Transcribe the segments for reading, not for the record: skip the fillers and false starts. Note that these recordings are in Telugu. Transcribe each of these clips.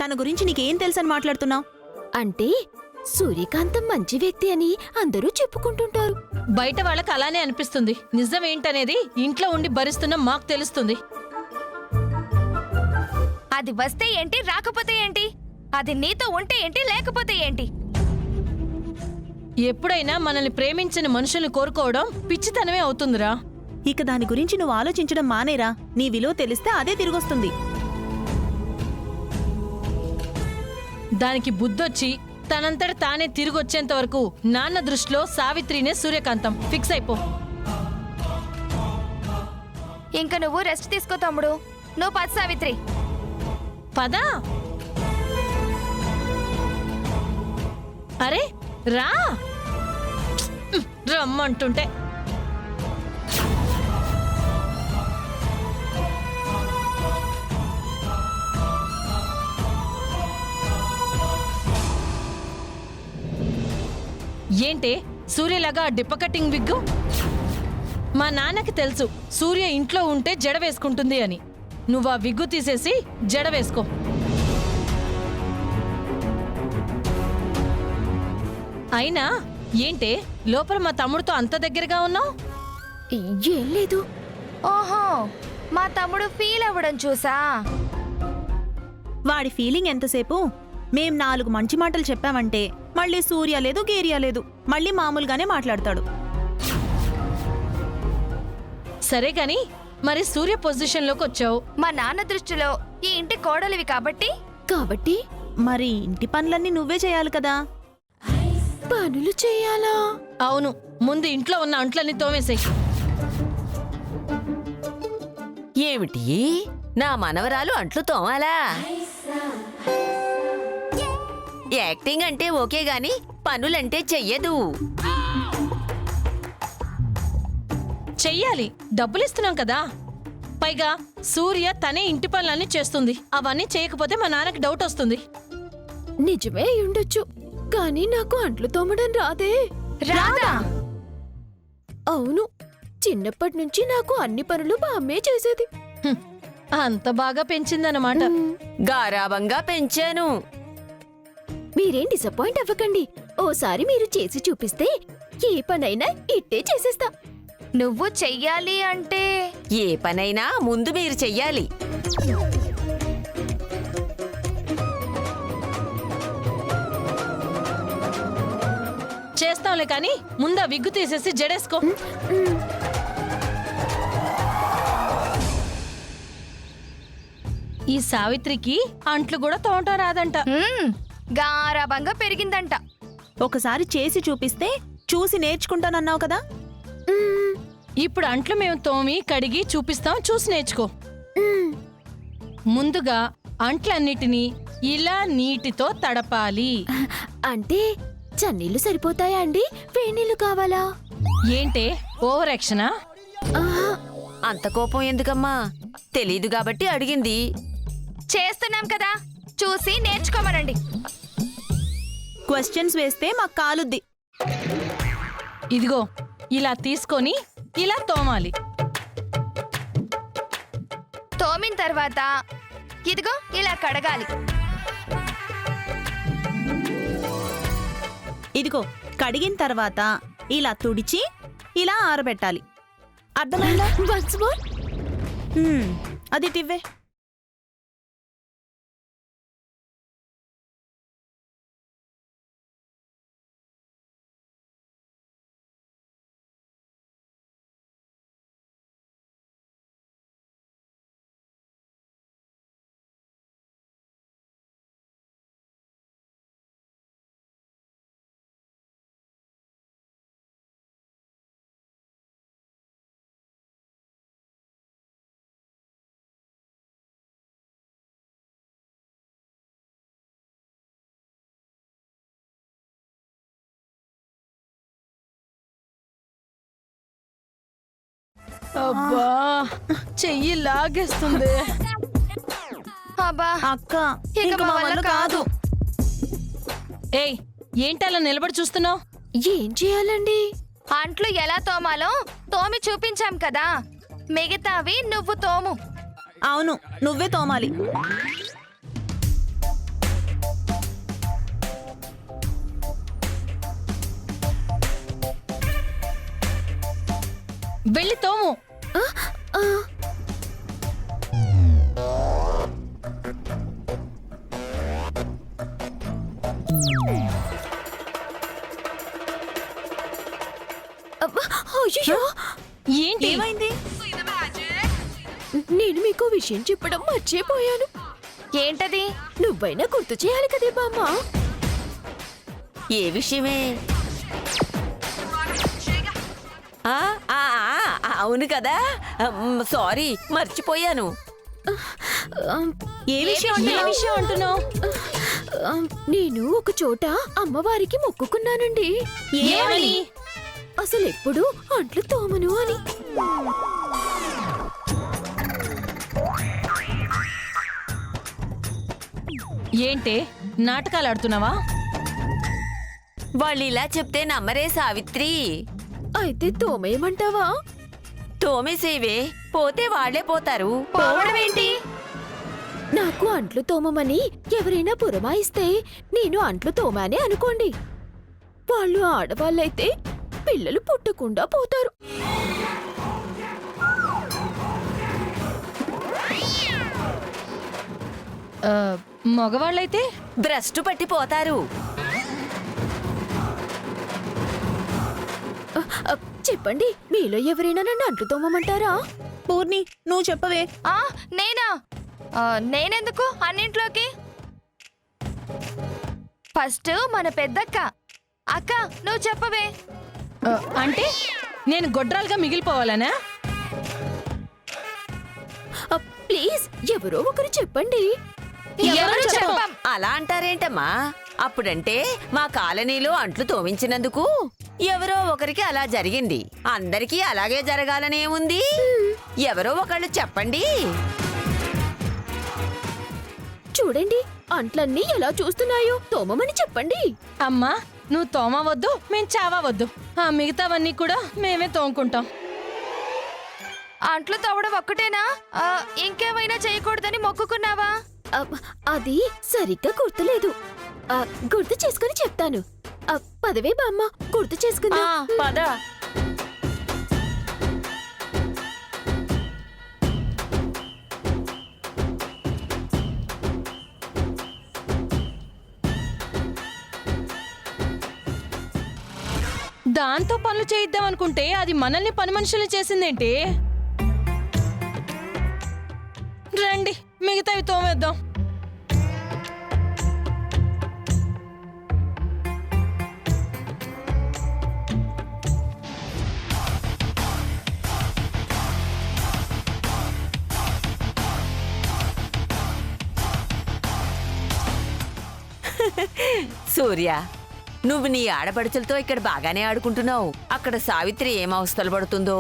తన గురించి నీకేం తెలుసని మాట్లాడుతున్నావు? అంటే సూర్యకాంతం మంచి వ్యక్తి అని అందరూ చెప్పుకుంటుంటారు. బయట వాళ్ళకి అలానే అనిపిస్తుంది. నిజం ఏంటనేది ఇంట్లో ఉండి భరిస్తున్న మాకు తెలుస్తుంది. అది వస్తే ఏంటి, రాకపోతే ఏంటి? అది నీతో ఉంటే ఏంటి, లేకపోతే ఏంటి? ఎప్పుడైనా మనల్ని ప్రేమించిన మనుషుల్ని కోరుకోవడం పిచ్చితనమే అవుతుందిరా. ఇక దాని గురించి నువ్వు ఆలోచించడం మానేరా. నీ విలువ తెలిస్తే అదే తిరిగొస్తుంది. దానికి బుద్ధొచ్చి తనంతట తానే తిరిగొచ్చేంత వరకు నాన్న దృష్టిలో సావిత్రినే సూర్యకాంతం. ఫిక్స్ అయిపో. ఇంక నువ్వు రెస్ట్ తీసుకో తమ్ముడు. నువ్వు పద సావిత్రి. పదా. అరే రా, రమ్మంటుంటే. ఏంటే సూర్యలాగా డిప్ప కట్టింగ్ విగ్గు? మా నాన్నకి తెలుసు సూర్య ఇంట్లో ఉంటే జడ వేసుకుంటుంది అని. నువ్వు ఆ విగ్గు తీసేసి జడ వేసుకో. అయినా ఏంటే లోపల మా తమ్ముడితో అంత దగ్గరగా ఉన్నావు? ఏం లేదు. ఓహో, మా తమ్ముడు ఫీల్ అవ్వడం చూసా? వాడి ఫీలింగ్ ఎంతసేపు? మేం 4 మంచి మాటలు చెప్పామంటే మళ్ళీ సూర్య లేదు, గేరియా లేదు, మళ్ళీ మామూలుగానే మాట్లాడతాడు. సరే కాని మరి సూర్య పొజిషన్లోకి వచ్చావు. మా నాన్న దృష్టిలో ఈ ఇంటి కోడలివి కాబట్టి మరి ఇంటి పనులన్నీ నువ్వే చేయాలి కదా. పనులు చేయాలా? అవును, ముందు ఇంట్లో ఉన్న అంట్లన్నీ తోమేసేయ్. ఏమిటి, నా మనవరాలు అంట్లు తోమాలా? యాక్టింగ్ అంటే ఓకే గాని పనులంటే చెయ్యదు. చెయ్యాలి, డబ్బులిస్తున్నాం కదా. పైగా సూర్య తనే ఇంటి పనులన్నీ చేస్తుంది. అవన్నీ చేయకపోతే మా నాన్నకి డౌట్ వస్తుంది. నిజమే ఉండొచ్చు, కానీ నాకు అంట్లు తోమడం రాదే. రాదా? అవును, చిన్నప్పటి నుంచి నాకు అన్ని పనులు మా అమ్మే చేసేది. హ్మ్, అంత బాగా పెంచిందన్నమాట. గారాబంగా పెంచాను. మీరేం డిసప్పాయింట్ అవ్వకండి. ఓసారి మీరు చేసి చూపిస్తే ఏ పనైనా ఇట్టే చేసేస్తా. నువ్వు చెయ్యాలి అంటే ఏ పనైనా ముందు మీరు చెయ్యాలి. చేస్తాంలే కానీ ముందా విగ్గు తీసేసి జడేసుకో. ఈ సావిత్రికి అంట్లు కూడా తోమటం రాదంట. గారాబంగా పెరిగిందంట. ఒకసారి చేసి చూపిస్తే చూసి నేర్చుకుంటానన్నావు కదా. ఇప్పుడు అంట్లు మేము తోమి కడిగి చూపిస్తాం, చూసి నేర్చుకో. ముందుగా అంట్లన్నిటినీ ఇలా నీటితో తడపాలి. అంటే చన్నీళ్లు సరిపోతాయా అండి? వేణీళ్లు కావాలా? ఏంటే ఓవర్ యాక్షనా? ఆహా, అంత కోపం ఎందుకమ్మా? తెలీదు కాబట్టి అడిగింది. చేస్తున్నాం కదా, చూసి నేర్చుకోమనండి. క్వశ్చన్స్ వేస్తే మాకు కాలుద్ది. ఇదిగో ఇలా తీసుకొని ఇలా తోమాలి. తోమిన తర్వాత ఇదిగో ఇలా కడగాలి. ఇదిగో కడిగిన తర్వాత ఇలా తుడిచి ఇలా ఆరబెట్టాలి. అర్థమైందా? once more? అది టివ్వే. అబ్బా, చెయ్యి లాగేస్తుంది. అబ్బా, అక్క ఇక ఇంక మా మా వల్ల వల్ల కాదు. కాదు. ఏయ్, ఏంటలా నిలబడి చూస్తున్నావు? ఏం చేయాలండి? అంట్లు ఎలా తోమాలో తోమి చూపించాం కదా, మిగతావి నువ్వు తోము. అవును, నువ్వే తోమాలి. వెళ్ళి తోము. ఆ, ఆ. అబ్బా, అయ్యయ్యో! ఏంటి? ఏమైంది? నేను మీకు విషయం చెప్పడం మర్చిపోయాను. ఏంటది? నువ్వైనా గుర్తు చేయాలి కదే బామ్మ. ఏ విషయమే? ఆ, ఆ, ఆ, అవును కదా. సారీ, మర్చిపోయాను. ఏ విషయం ఏ అంటున్నావ్? విషయం అంటున్నావు? నేను ఒక చోట అమ్మవారికి మొక్కుకున్నానండి. ఏమని? అసలు ఎప్పుడు అంట్లు తోమను అని. ఏంటే నాటకాలు ఆడుతున్నావా? వాళ్ళు ఇలా చెప్తే నమ్మరే సావిత్రి. అయితే తోమేయమంటావా? తోమేసేవే, పోతే వాళ్లే పోతారు. పోవడం ఏంటి? నాకు అంట్లు తోమమని ఎవరైనా పురమాయిస్తే నేను అంట్లు తోమానే అనుకోండి. వాళ్ళు ఆడవాళ్ళైతే పిల్లలు పుట్టకుండా పోతారు. ఆ, మగవాళ్ళైతే? భ్రష్టు పట్టిపోతారు. అ, అ, చెప్పండి, మీలో ఎవరైనా నన్ను అంట్లు తోమమంటారా? పూర్ణి, నువ్వు చెప్పవే. ఆ నేనా? నేనెందుకు అన్నింట్లోకి? ఫస్ట్ మన పెద్దక్క. అక్క నువ్వు చెప్పవే. ఆ, అంటే నేను గొడ్రాలుగా మిగిలిపోవాలనా? ప్లీజ్ ఎవరో ఒకరు చెప్పండి. ఎవరు చెప్పం. అలా అంటారేంటమ్మా? అప్పుడంటే మా కాలనీలో అంట్లు తోమించినందుకు ఎవరో ఒకరికి అలా జరిగింది. అందరికీ అలాగే జరగాలనే ఉంది. ఎవరో ఒకళ్ళు చెప్పండి. చూడండి, అంట్లన్నీ ఎలా చూస్తున్నాయో. తోమమని చెప్పండి. అమ్మా, నువ్వు తోమవద్దు, మేం చావవద్దు. ఆ మిగతావన్నీ కూడా మేమే తోముకుంటాం. అంట్లు తవ్వడం ఒక్కటేనా? ఇంకేమైనా చేయకూడదని మొక్కుకున్నావా? అబ్, అది సరిగ్గా గుర్తులేదు. గుర్తు చేసుకుని చెప్తాను. పదవే బామ్మ, గుర్తు చేసుకుందా. పద. దాంతో పనులు చేయిద్దాం అనుకుంటే అది మనల్ని పని మనుషులు చేసిందేంటి? రండి, మిగతావి తోమేద్దాం. సూర్య, నువ్వు నీ ఆడపడుచులతో ఇక్కడ బాగానే ఆడుకుంటున్నావు. అక్కడ సావిత్రి ఏం అవస్థలు పడుతుందో,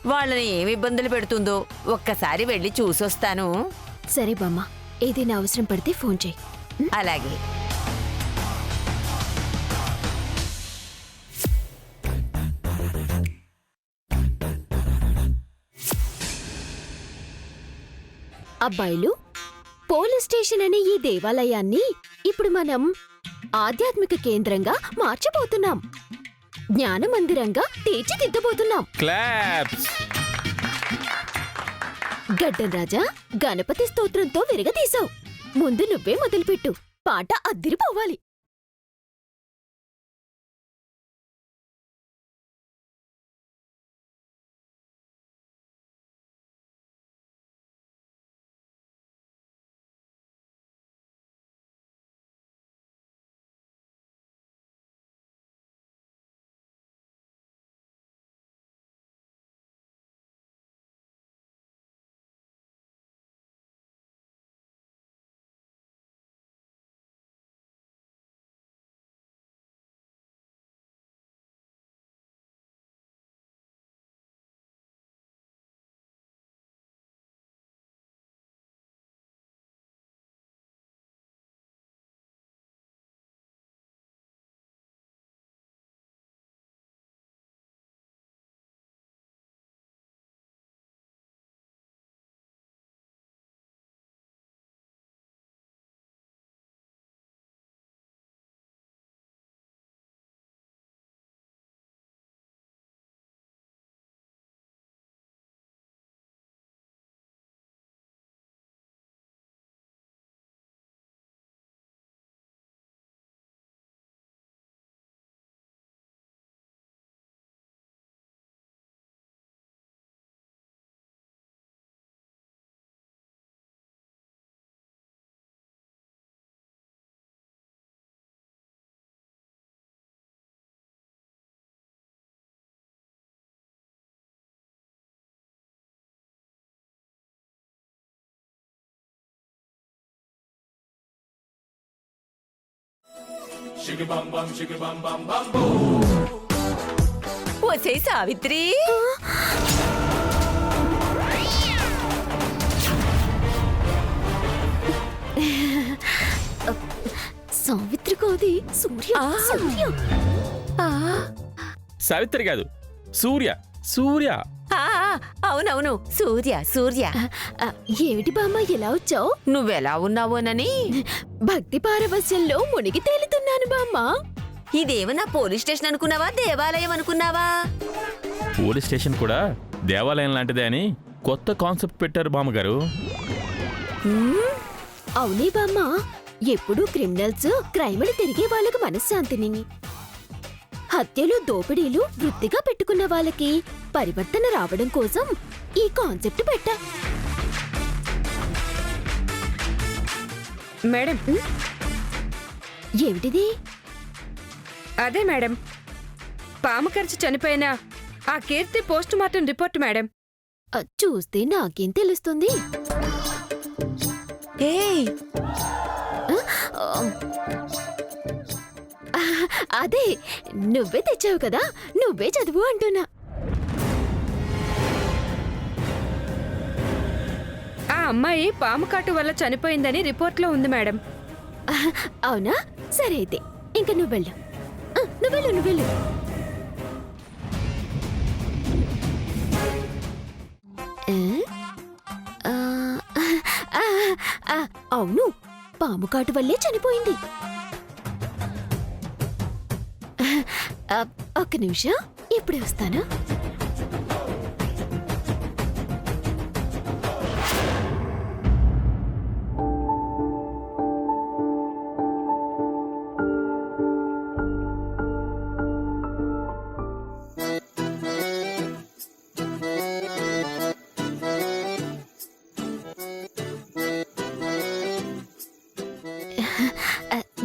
వాళ్ళని ఏమి ఇబ్బందులు పెడుతుందో ఒక్కసారి వెళ్ళి చూసొస్తాను. సరే బామ్మ, ఏదైనా అవసరం పడితే ఫోన్ చేయి. అలాగే. అబ్బాయిలు, పోలీస్ స్టేషన్ అనే ఈ దేవాలయాన్ని ఇప్పుడు మనం ఆధ్యాత్మిక కేంద్రంగా మార్చబోతున్నాం. జ్ఞాన మందిరంగా తీర్చిదిద్దబోతున్నాం. క్లాప్స్. గడ్డం రాజా, గణపతి స్తోత్రంతో విరగదీశావు. ముందు నువ్వే మొదలుపెట్టు. పాట అద్దిరిపోవాలి. వచ్చే సావిత్రి, సావిత్రి కాది సూర్య. సూర్య సావిత్రి కాదు, సూర్య. సూర్య. ఆ, అవునవును, సూర్య. సూర్య, ఏమిటి బామ్మ ఎలా వచ్చావు? నువ్వెలా ఉన్నావోనని. భక్తి పారవస్యంలో మునిగి తేలుతున్నాను బామ్మ. ఇదేమన్నా పోలీస్ స్టేషన్ అనుకున్నావా, దేవాలయం అనుకున్నావా? పోలీస్ స్టేషన్ కూడా దేవాలయం లాంటిదే అని కొత్త కాన్సెప్ట్ పెట్టారు బామ్మగారు. అవునే బామ్మ, ఎప్పుడూ క్రిమినల్స్ క్రైమ్ని తిరిగే వాళ్ళకి మనశ్శాంతిని, హత్యలు దోపిడీలు వృత్తిగా పెట్టుకున్న వాళ్ళకి పరివర్తన రావడం కోసం ఈ కాన్సెప్ట్ పెట్టా. మేడం, ఏమిటిది? అదే మేడం, పాము కరిచి చనిపోయిన ఆ కీర్తి పోస్ట్ మార్టం రిపోర్ట్ మేడం. చూస్తే నాకేం తెలుస్తుంది? ఏయ్, అదే నువ్వే తెచ్చావు కదా, నువ్వే చదువు అంటున్నా. ఆ అమ్మాయి పాము కాటు వల్ల చనిపోయిందని రిపోర్ట్లో ఉంది మేడం. అవునా? సరే అయితే ఇంక నువ్వెళ్ళు. నువ్వెళ్ళు. అవును, పాము కాటు వల్లే చనిపోయింది. ఒక్క నిమిషం, ఇప్పుడే వస్తాను.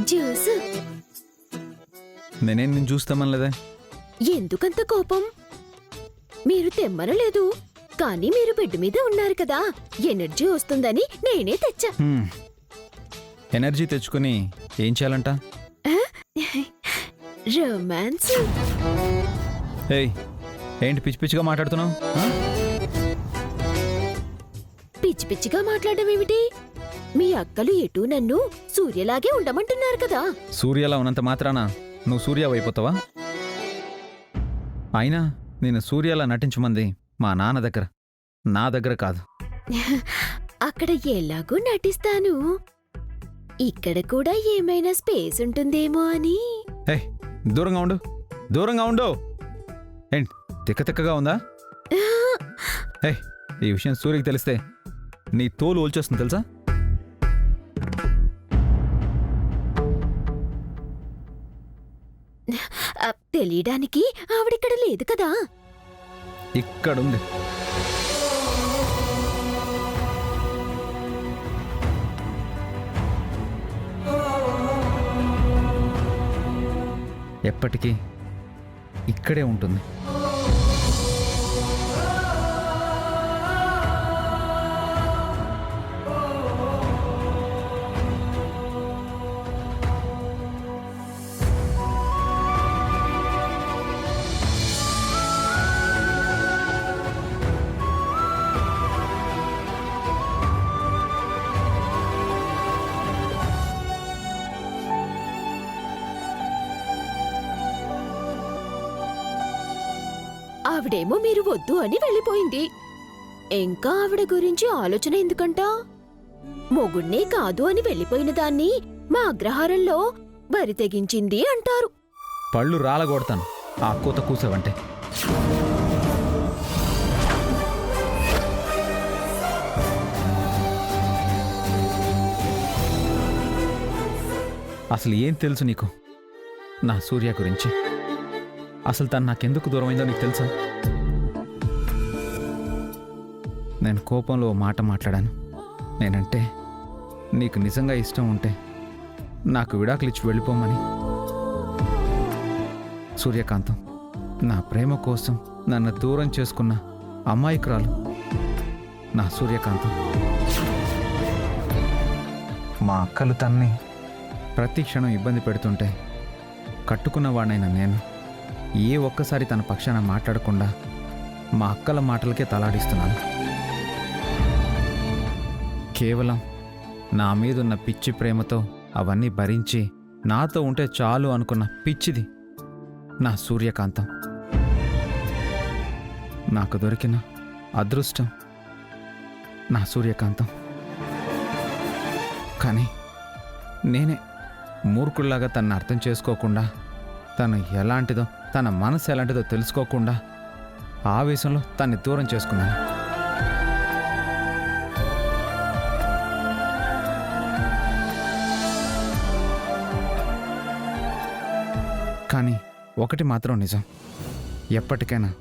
జ్యూస్. నేనేం నేను చూస్తామనలేదే. ఎందుకంత కోపం? మీరు తెమ్మనలేదు, కానీ మీరు బెడ్ మీద ఉన్నారు కదా, ఎనర్జీ వస్తుందని నేనే తెచ్చా. ఎనర్జీ తెచ్చుకొని ఏం చేయాలంట? రొమాన్స్. ఏయ్, ఏంటి పిచ్చి పిచ్చిగా మాట్లాడుతున్నావు? పిచ్చి పిచ్చిగా మాట్లాడడం ఏమిటి? మీ అక్కలు ఎటు నన్ను సూర్యలాగే ఉండమంటున్నారు కదా. సూర్యలా ఉన్నంత మాత్రాన నువ్వు సూర్యవు అయిపోతావా? అయినా నేను సూర్యలా నటించమంది మా నాన్న దగ్గర, నా దగ్గర కాదు. అక్కడ ఎలాగూ నటిస్తాను, ఇక్కడ కూడా ఏమైనా స్పేస్ ఉంటుందేమో అని. ఏయ్, దూరంగా ఉండు, దూరంగా ఉండు. ఏంటి తిక్కగా ఉందా? ఏయ్, ఈ విషయం సూర్యకి తెలిస్తే నీ తోలు ఓల్చేస్తుంది తెలుసా? తెలియడానికి ఆవిడిక్కడ లేదు కదా. ఇక్కడుంది. ఎప్పటికీ ఇక్కడే ఉంటుంది. ఆవిడేమో మీరు వద్దు అని వెళ్ళిపోయింది. ఇంకా ఆవిడ గురించి ఆలోచన ఎందుకంట? మొగుణ్ణే కాదు అని వెళ్ళిపోయిన దాన్ని మా అగ్రహారంలో బరి తెగించింది అంటారు. పళ్ళు రాలగొడతాను ఆ కూత కూసావంటే. అసలు ఏం తెలుసు నీకు నా సూర్య గురించి? అసలు తను నాకెందుకు దూరమైందో నీకు తెలుసా? నేను కోపంలో ఓ మాట మాట్లాడాను. నేనంటే నీకు నిజంగా ఇష్టం ఉంటే నాకు విడాకులు ఇచ్చి వెళ్ళిపోమని. సూర్యకాంతం నా ప్రేమ కోసం నన్ను దూరం చేసుకున్న అమాయకురాలు నా సూర్యకాంతం. మా అక్కలు తన్ని ప్రతి క్షణం ఇబ్బంది పెడుతుంటే కట్టుకున్నవాడినైనా నేను ఏ ఒక్కసారి తన పక్షాన మాట్లాడకుండా మా అక్కల మాటలకే తలాడిస్తున్నాను. కేవలం నా మీదున్న పిచ్చి ప్రేమతో అవన్నీ భరించి నాతో ఉంటే చాలు అనుకున్న పిచ్చిది నా సూర్యకాంతం. నాకు దొరికిన అదృష్టం నా సూర్యకాంతం. కానీ నేనే మూర్ఖుల్లాగా తనని అర్థం చేసుకోకుండా, తను ఎలాంటిదో, తన మనసు ఎలాంటిదో తెలుసుకోకుండా ఆవేశంలో తన్ని దూరం చేసుకున్నాను. కానీ ఒకటి మాత్రం నిజం, ఎప్పటికైనా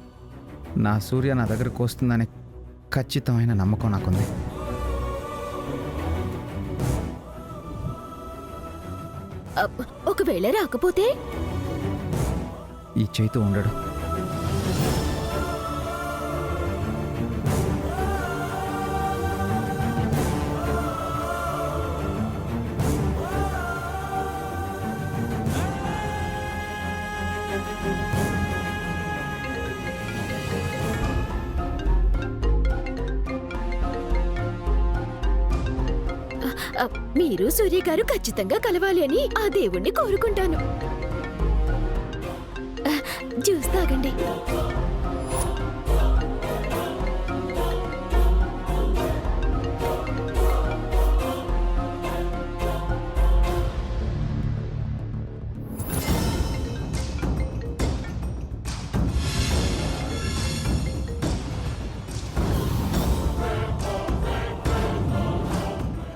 నా సూర్య నా దగ్గరకు వస్తుందనే ఖచ్చితమైన నమ్మకం నాకుంది. ఒకవేళ రాకపోతే ఈ చేతు ఉండడు. మీరు సూర్య గారు ఖచ్చితంగా కలవాలి అని ఆ దేవుణ్ణి కోరుకుంటాను. జ్యూస్ తాగండి.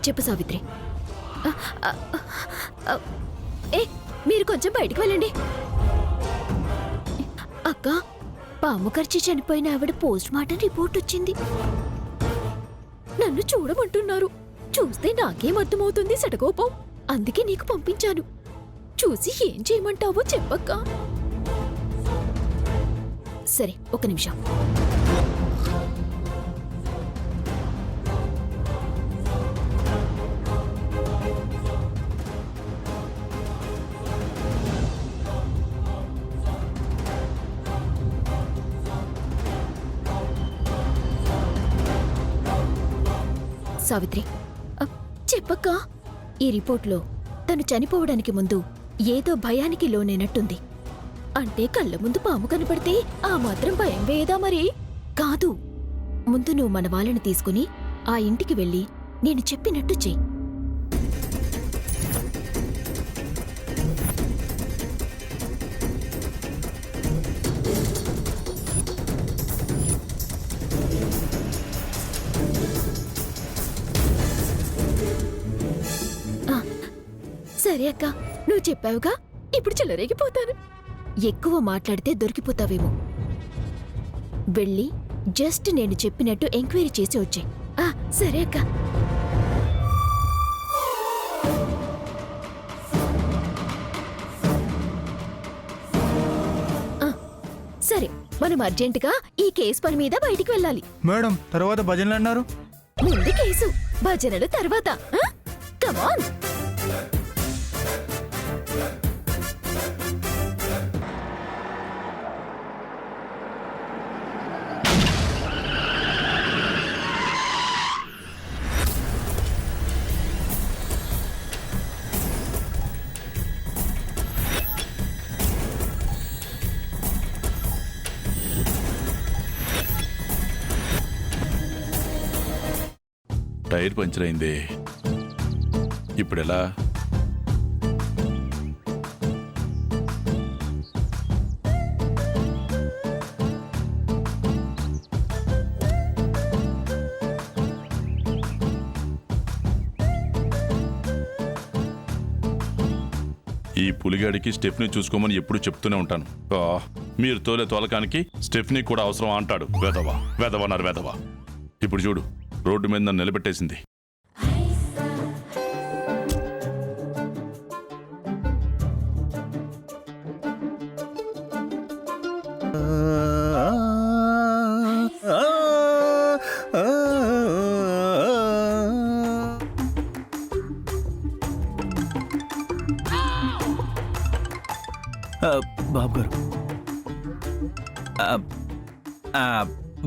చెప్పు సావిత్రి. ఏ మీరు కొంచెం బయటికి వెళ్ళండి. అక్క, పాము కరిచి చనిపోయిన ఆవిడ పోస్ట్ మార్టం రిపోర్ట్ వచ్చింది. నన్ను చూడమంటున్నారు. చూస్తే నాకేం అర్థమవుతుంది సటకోపం. అందుకే నీకు పంపించాను. చూసి ఏం చేయమంటావో చెప్పక్క. సరే, ఒక నిమిషం. సావిత్రి, చెప్పక్క. ఈ రిపోర్ట్లో తను చనిపోవడానికి ముందు ఏదో భయానికి లోనైనట్టుంది. అంటే కళ్ళ ముందు పాము కనపడితే ఆ మాత్రం భయం వేయదా మరి? కాదు, ముందు నువ్వు మన వాళ్ళని తీసుకుని ఆ ఇంటికి వెళ్ళి నేను చెప్పినట్టు చెయ్యి. సరే అక్క, నువ్వు చెప్పావుగా, ఇప్పుడు చెలరేగిపోతాను. ఎక్కువ మాట్లాడితే దొరికిపోతావేమో. వెళ్ళి జస్ట్ నేను చెప్పినట్టు ఎంక్వైరీ చేసి వచ్చాయి. సరే అక్క. సరే, మనం అర్జెంటుగా ఈ కేసు పని మీద బయటికి వెళ్ళాలి. మేడం, తర్వాత భజనలు అన్నారు. ముందు కేసు, భజనలు తర్వాత. కమాన్. టైర్ పంచర్ అయింది. ఇప్పుడెలా? ఈ పులిగాడికి స్టెఫ్నీ చూసుకోమని ఎప్పుడు చెప్తూనే ఉంటాను. మీరు తోలే తోలకానికి స్టెఫ్నీ కూడా అవసరం అంటాడు. వెదవా వెదవన్నారు వెదవా. ఇప్పుడు చూడు, రోడ్డు మీద నన్ను నిలబెట్టేసింది. బాబు గారు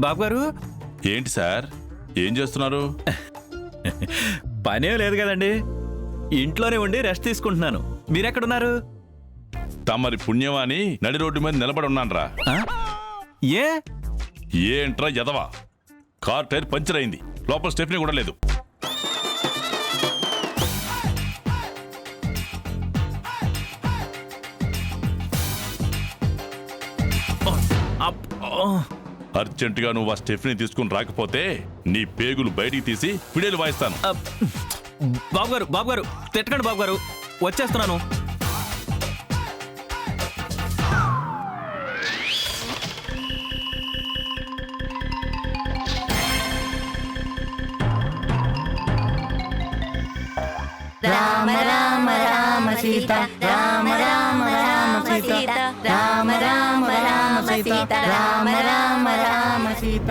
బాబు గారు ఏంటి సార్ ఏం చేస్తున్నారు? పనేం లేదు కదండి, ఇంట్లోనే ఉండి రెస్ట్ తీసుకుంటున్నాను. మీరెక్కడున్నారు? తమరి పుణ్యమాని నడి రోడ్డు మీద నిలబడి ఉన్నానరా. ఆ? ఏ ఏంట్రా ఎదవా, కార్ టైర్ పంచర్ అయింది, లోపల స్టెఫ్నీ కూడా లేదు. అర్జెంటుగా నువ్వు ఆ స్టెఫ్నీ తీసుకుని రాకపోతే నీ పేగులు బయటికి తీసి పిడేలు వాయిస్తాను. బాబు గారు తిట్టకండి బాబు గారు, వచ్చేస్తున్నాను. రామ రామ రామ సీత, రామ రామ రామ సీత, రామ రామ రామ సీత, రామ రామ రామ సీత.